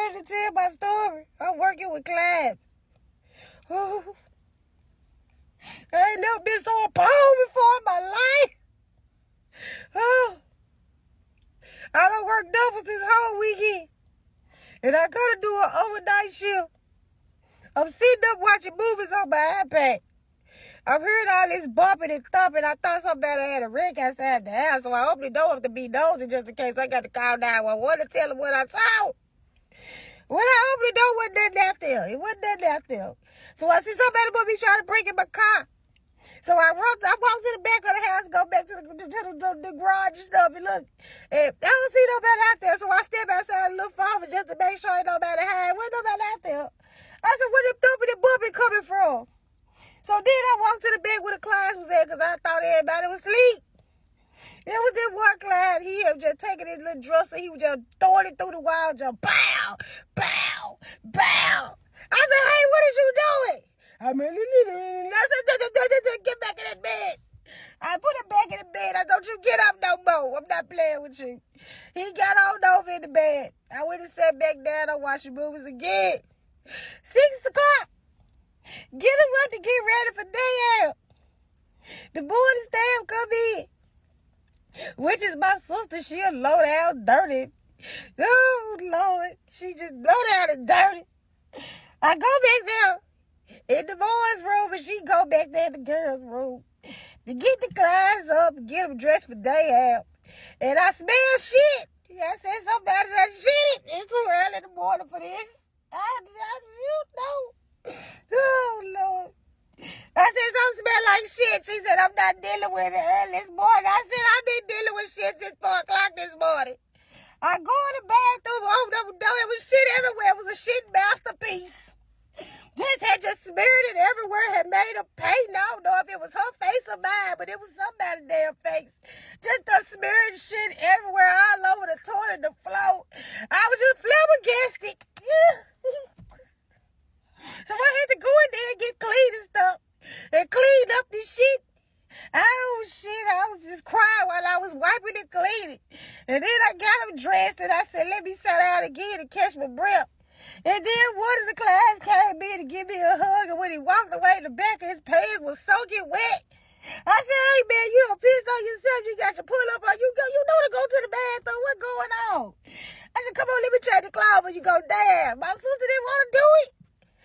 ready to tell my story. I'm working with clients. Oh, I ain't never been so appalled before in my life. Oh, I done worked doubles this whole weekend. And I gotta do an overnight shift. I'm sitting up watching movies on my iPad. I'm hearing all this bumping and thumping. I thought somebody had a wreck outside the house, so I opened the door up to be nosy just in case I got to call 911 to tell them what I saw. When I opened the door, wasn't nothing out there. It wasn't nothing out there. So I see somebody must be trying to break in my car. So I walked to the back of the house, go back to the garage and stuff, and look. And I don't see nobody out there, so I step outside and look for just to make sure ain't nobody hiding. Wasn't nobody out there. I said, where them thumping and bumping coming from? So then I walked to the back where the clients was at because I thought everybody was asleep. There was this one client, he was just taking his little dresser, he was just throwing it through the wall, just bow, bow, bow. I said, hey, what is you doing? I said, get back in that bed. I put him back in the bed. I don't you get up no more. I'm not playing with you. He got on over in the bed. I went and sat back down and watched movies again. 6 o'clock. Get him up to get ready for day out. The boy staff come in, which is my sister. She a low down dirty. Oh, Lord. She just low down and dirty. I go back there in the boys' room, and she go back there in the girls' room to get the clients up and get them dressed for day out. And I smell shit. I said, somebody done shit. It's too early in the morning for this. You know. Oh, Lord. I said, something smell like shit. She said, I'm not dealing with it early this morning. I said, I've been dealing with shit since 4 o'clock this morning. I go in the bathroom, open up the door, it was shit everywhere. It was a shit masterpiece. Just smeared it everywhere, had made a paint. I don't know if it was her face or mine, but it was somebody's damn face. Just a smearing shit everywhere, all over the toilet, the floor. I was just flabbergasted. So I had to go in there and get clean and stuff. And clean up this shit. Oh, shit. I was just crying while I was wiping and cleaning. And then I got him dressed and I said, let me sit down again and catch my breath. And then one of the clients came in to give me a hug. And when he walked away, the back of his pants was soaking wet. I said, hey, man, you don't piss on yourself. You got your pull up on. You know to go to the bathroom. What's going on? I said, come on, let me change the clothes when you go down. My sister didn't want to do it.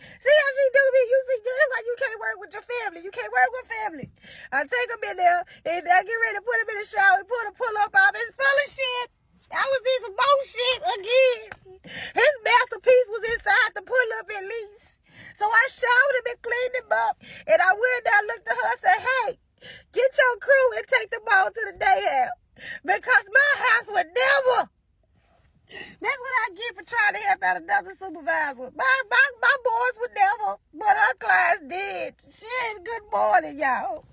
See how she do me? You see, that's why you can't work with your family. You can't work with family. I take him in there, and I get ready to put him in the shower and put a pull-up off. It's full of shit. I was in some more shit again. His masterpiece was inside the pull-up at least. So I showered him and cleaned him up, and I went down, looked at her and said, hey, get your crew and take them all to the day out. Because my house would never. That's what I get for trying to help out another supervisor. My boys would never, but her clients did. Shit, good morning, y'all.